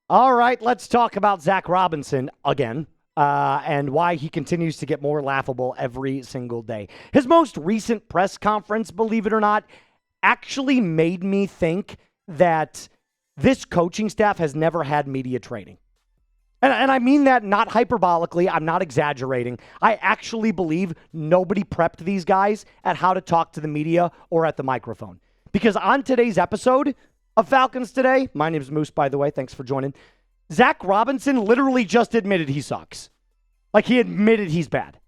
All right, let's talk about Zac Robinson again and why he continues to get more laughable every single day. His most recent press conference, believe it or not, actually made me think that this coaching staff has never had media training. And I mean that not hyperbolically. I'm not exaggerating. I actually believe nobody prepped these guys at how to talk to the media or at the microphone. Because on today's episode of Falcons Today, my name is Moose, by the way. Thanks for joining. Zac Robinson literally just admitted he sucks. Like, he admitted he's bad.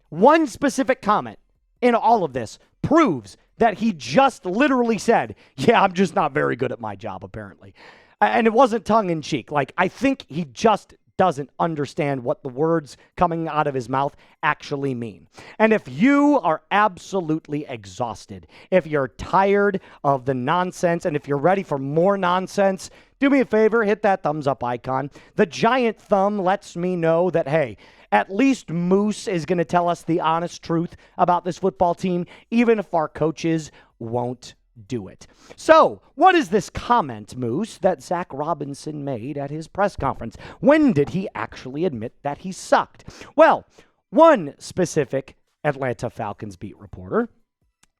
One specific comment in all of this proves that he just literally said, yeah, I'm just not very good at my job, apparently. And it wasn't tongue-in-cheek. Like, I think he just doesn't understand what the words coming out of his mouth actually mean. And if you are absolutely exhausted, if you're tired of the nonsense, and if you're ready for more nonsense, do me a favor, hit that thumbs up icon. The giant thumb lets me know that, hey, at least Moose is going to tell us the honest truth about this football team, even if our coaches won't do it. So, what is this comment, Moose, that Zac Robinson made at his press conference? When did he actually admit that he sucked? Well, one specific Atlanta Falcons beat reporter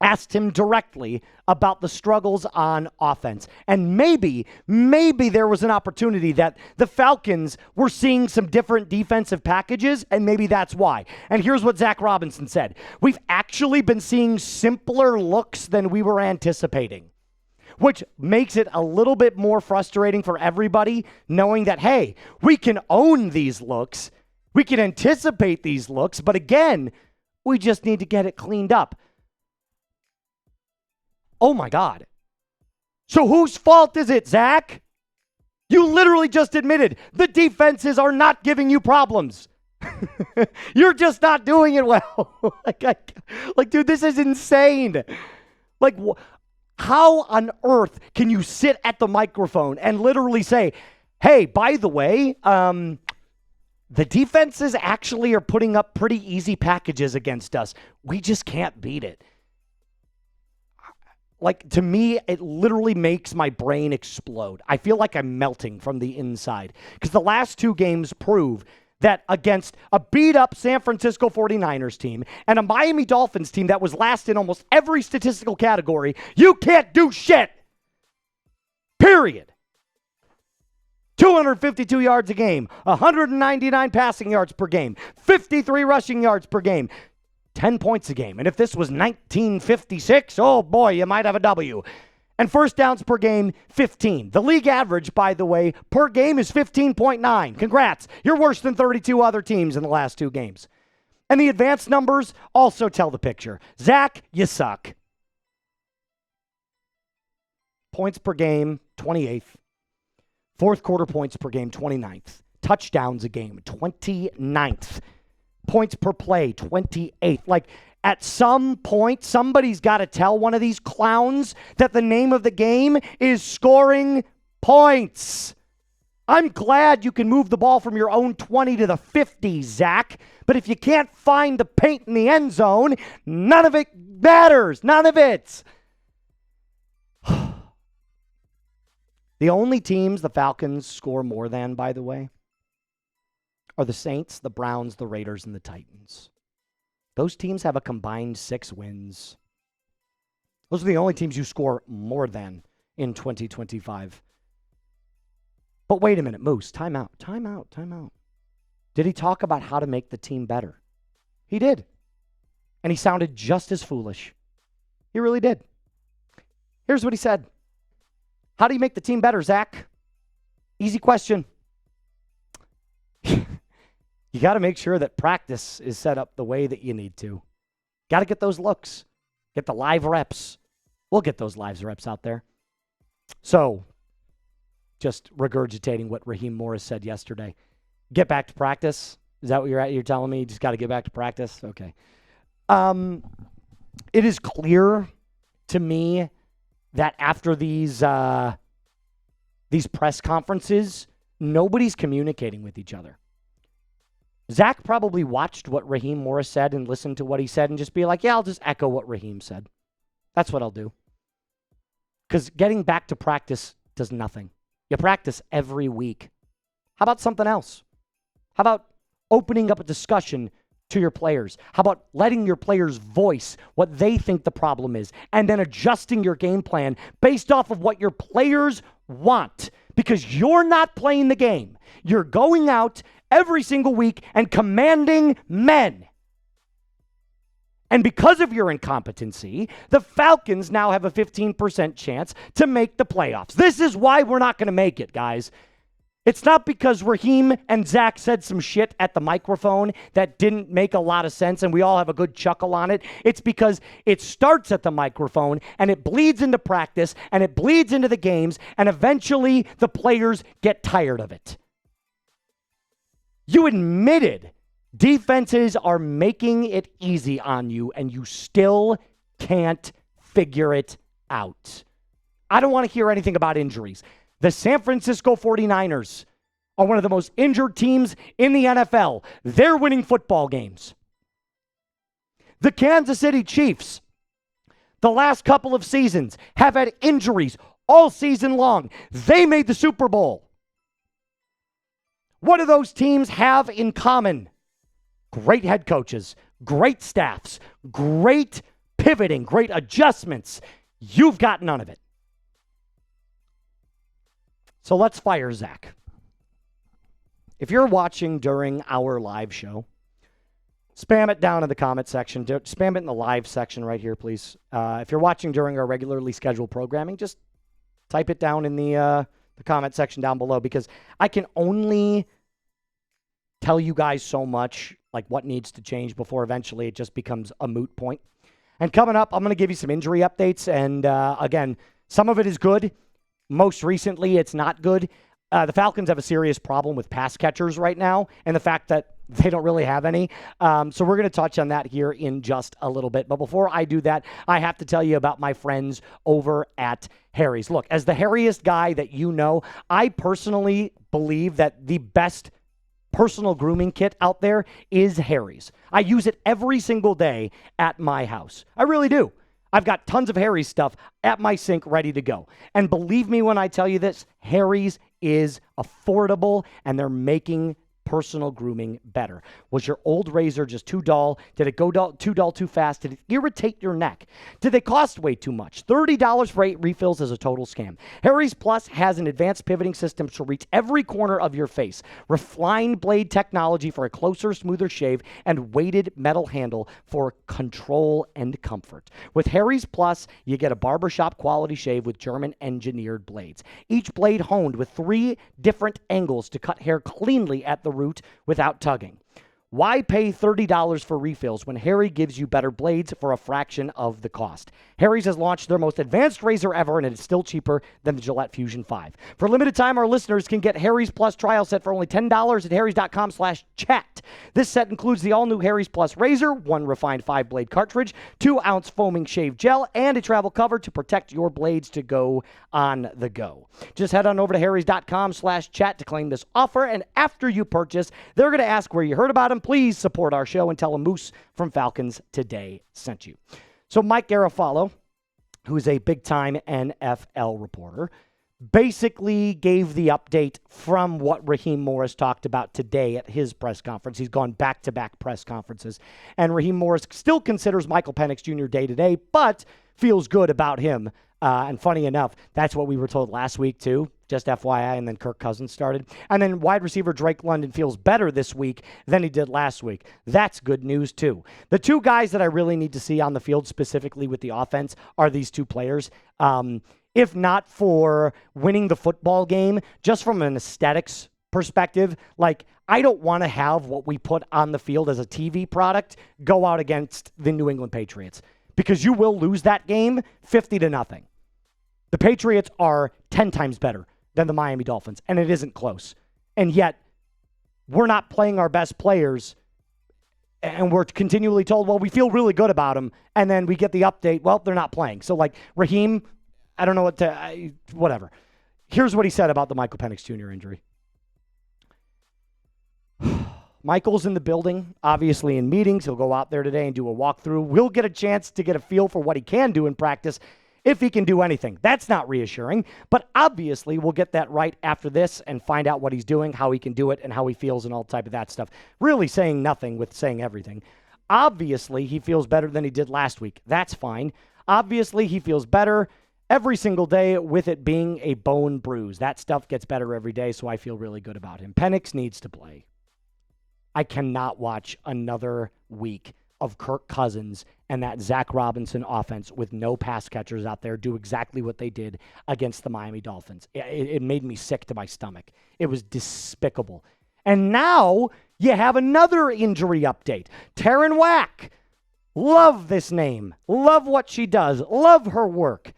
asked him directly about the struggles on offense. And maybe there was an opportunity that the Falcons were seeing some different defensive packages, and maybe that's why. And here's what Zac Robinson said. We've actually been seeing simpler looks than we were anticipating, which makes it a little bit more frustrating for everybody, knowing that, hey, we can own these looks, we can anticipate these looks, but again, we just need to get it cleaned up. Oh my God. So whose fault is it, Zac? You literally just admitted the defenses are not giving you problems. You're just not doing it well. like, dude, this is insane. Like, how on earth can you sit at the microphone and literally say, hey, by the way, the defenses actually are putting up pretty easy packages against us. We just can't beat it. Like, to me, it literally makes my brain explode. I feel like I'm melting from the inside. Because the last two games prove that against a beat-up San Francisco 49ers team and a Miami Dolphins team that was last in almost every statistical category, you can't do shit. Period. 252 yards a game, 199 passing yards per game, 53 rushing yards per game. 10 points a game. And if this was 1956, oh boy, you might have a W. And first downs per game, 15. The league average, by the way, per game is 15.9. Congrats. You're worse than 32 other teams in the last two games. And the advanced numbers also tell the picture. Zac, you suck. Points per game, 28th. Fourth quarter points per game, 29th. Touchdowns a game, 29th. Points per play, 28th. Like, at some point, somebody's got to tell one of these clowns that the name of the game is scoring points. I'm glad you can move the ball from your own 20 to the 50, Zac. But if you can't find the paint in the end zone, none of it matters. None of it. The only teams the Falcons score more than, by the way, are the Saints, the Browns, the Raiders, and the Titans. Those teams have a combined 6 wins. Those are the only teams you score more than in 2025. But wait a minute, Moose, time out. Did he talk about how to make the team better? He did. And he sounded just as foolish. He really did. Here's what he said. How do you make the team better, Zac? Easy question. You got to make sure that practice is set up the way that you need to. Got to get those looks. Get the live reps. We'll get those live reps out there. So, just regurgitating what Raheem Morris said yesterday. Get back to practice. Is that what you're telling me? You just got to get back to practice? Okay. It is clear to me that after these press conferences, nobody's communicating with each other. Zac probably watched what Raheem Morris said and listened to what he said and just be like, yeah, I'll just echo what Raheem said. That's what I'll do. Because getting back to practice does nothing. You practice every week. How about something else? How about opening up a discussion to your players? How about letting your players voice what they think the problem is and then adjusting your game plan based off of what your players want? Because you're not playing the game. You're going out every single week and commanding men. And because of your incompetency, the Falcons now have a 15% chance to make the playoffs. This is why we're not going to make it, guys. It's not because Raheem and Zac said some shit at the microphone that didn't make a lot of sense and we all have a good chuckle on it. It's because it starts at the microphone and it bleeds into practice and it bleeds into the games and eventually the players get tired of it. You admitted defenses are making it easy on you and you still can't figure it out. I don't want to hear anything about injuries. The San Francisco 49ers are one of the most injured teams in the NFL. They're winning football games. The Kansas City Chiefs, the last couple of seasons, have had injuries all season long. They made the Super Bowl. What do those teams have in common? Great head coaches, great staffs, great pivoting, great adjustments. You've got none of it. So let's fire Zac. If you're watching during our live show, spam it down in the comment section. Spam it in the live section right here, please. If you're watching during our regularly scheduled programming, just type it down in the comment section down below because I can only tell you guys so much, like what needs to change before eventually it just becomes a moot point. And coming up, I'm going to give you some injury updates. And again, some of it is good. Most recently, it's not good. The Falcons have a serious problem with pass catchers right now and the fact that they don't really have any. So we're going to touch on that here in just a little bit. But before I do that, I have to tell you about my friends over at Harry's. Look, as the hairiest guy that you know, I personally believe that the best personal grooming kit out there is Harry's. I use it every single day at my house. I really do. I've got tons of Harry's stuff at my sink ready to go. And believe me when I tell you this, Harry's is affordable and they're making personal grooming better. Was your old razor just too dull? Did it go too dull too fast? Did it irritate your neck? Did they cost way too much? $30 for 8 refills is a total scam. Harry's Plus has an advanced pivoting system to reach every corner of your face. Refined blade technology for a closer, smoother shave and weighted metal handle for control and comfort. With Harry's Plus, you get a barbershop quality shave with German engineered blades. Each blade honed with 3 different angles to cut hair cleanly at the root without tugging. Why pay $30 for refills when Harry gives you better blades for a fraction of the cost? Harry's has launched their most advanced razor ever, and it is still cheaper than the Gillette Fusion 5. For a limited time, our listeners can get Harry's Plus trial set for only $10 at harrys.com/chat. This set includes the all-new Harry's Plus razor, 1 refined 5-blade cartridge, 2-ounce foaming shave gel, and a travel cover to protect your blades to go on the go. Just head on over to harrys.com/chat to claim this offer, and after you purchase, they're going to ask where you heard about them. Please support our show and tell them Moose from Falcons Today sent you. So Mike Garafolo, who's a big-time NFL reporter, basically gave the update from what Raheem Morris talked about today at his press conference. He's gone back-to-back press conferences. And Raheem Morris still considers Michael Penix Jr. day-to-day, but feels good about him. And funny enough, that's what we were told last week, too. Just FYI, and then Kirk Cousins started. And then wide receiver Drake London feels better this week than he did last week. That's good news, too. The 2 guys that I really need to see on the field, specifically with the offense, are these 2 players. If not for winning the football game, just from an aesthetics perspective, like, I don't want to have what we put on the field as a TV product go out against the New England Patriots. Because you will lose that game 50-0. The Patriots are 10 times better than the Miami Dolphins, and it isn't close. And yet, we're not playing our best players, and we're continually told, well, we feel really good about them, and then we get the update, well, they're not playing. So, like, Raheem, I don't know what to, whatever. Here's what he said about the Michael Penix Jr. injury. Michael's in the building, obviously in meetings. He'll go out there today and do a walkthrough. We'll get a chance to get a feel for what he can do in practice. if he can do anything. That's not reassuring, but obviously we'll get that right after this and find out what he's doing, how he can do it, and how he feels and all type of that stuff. Really saying nothing with saying everything. Obviously, he feels better than he did last week. That's fine. Obviously, he feels better every single day with it being a bone bruise. That stuff gets better every day, so I feel really good about him. Penix needs to play. I cannot watch another week of Kirk Cousins and that Zac Robinson offense with no pass catchers out there do exactly what they did against the Miami Dolphins. It made me sick to my stomach. It was despicable. And now you have another injury update. Taryn Wack. Love this name. Love what she does. Love her work.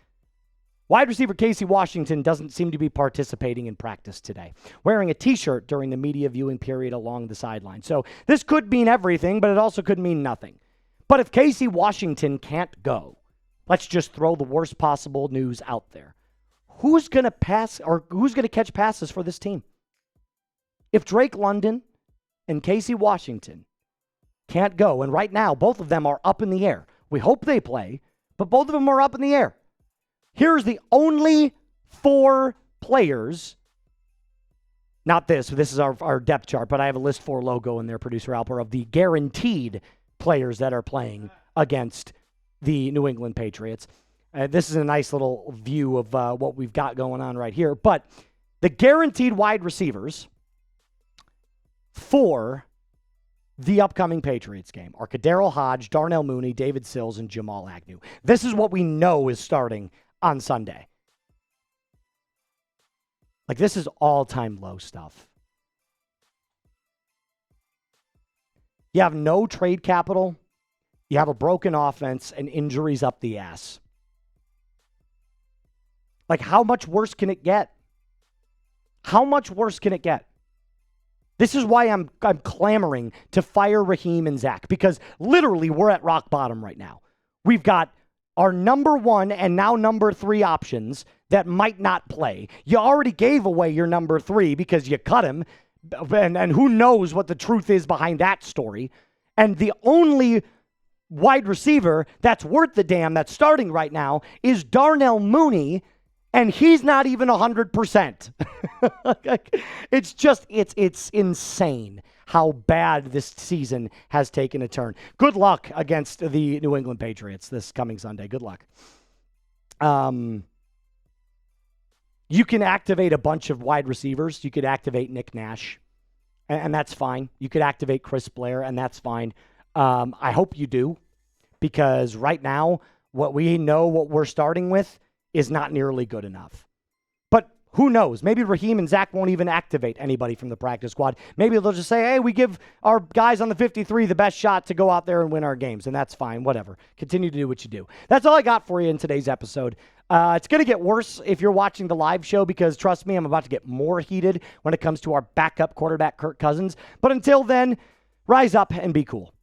Wide receiver Casey Washington doesn't seem to be participating in practice today, wearing a T-shirt during the media viewing period along the sideline. So this could mean everything, but it also could mean nothing. But if Casey Washington can't go, let's just throw the worst possible news out there. Who's going to pass or who's going to catch passes for this team? If Drake London and Casey Washington can't go, and right now both of them are up in the air. We hope they play, but both of them are up in the air. Here's the only 4 players, not this is our depth chart, but I have a list 4 logo in there, producer Alper, of the guaranteed players that are playing against the New England Patriots. This is a nice little view of what we've got going on right here. But the guaranteed wide receivers for the upcoming Patriots game are Kadarius Hodge, Darnell Mooney, David Sills, and Jamal Agnew. This is what we know is starting on Sunday. Like, this is all-time low stuff. You have no trade capital. You have a broken offense and injuries up the ass. Like, how much worse can it get? How much worse can it get? This is why I'm clamoring to fire Raheem and Zac, because literally we're at rock bottom right now. We've got our number 1 and now number 3 options that might not play. You already gave away your number 3 because you cut him, and who knows what the truth is behind that story. And the only wide receiver that's worth the damn that's starting right now is Darnell Mooney, and he's not even 100%. It's insane how bad this season has taken a turn. Good luck against the New England Patriots this coming Sunday. Good luck. You can activate a bunch of wide receivers. You could activate Nick Nash, and that's fine. You could activate Chris Blair, and that's fine. I hope you do, because right now, what we're starting with is not nearly good enough. But who knows? Maybe Raheem and Zac won't even activate anybody from the practice squad. Maybe they'll just say, hey, we give our guys on the 53 the best shot to go out there and win our games, and that's fine. Whatever. Continue to do what you do. That's all I got for you in today's episode. It's going to get worse if you're watching the live show, because trust me, I'm about to get more heated when it comes to our backup quarterback, Kirk Cousins. But until then, rise up and be cool.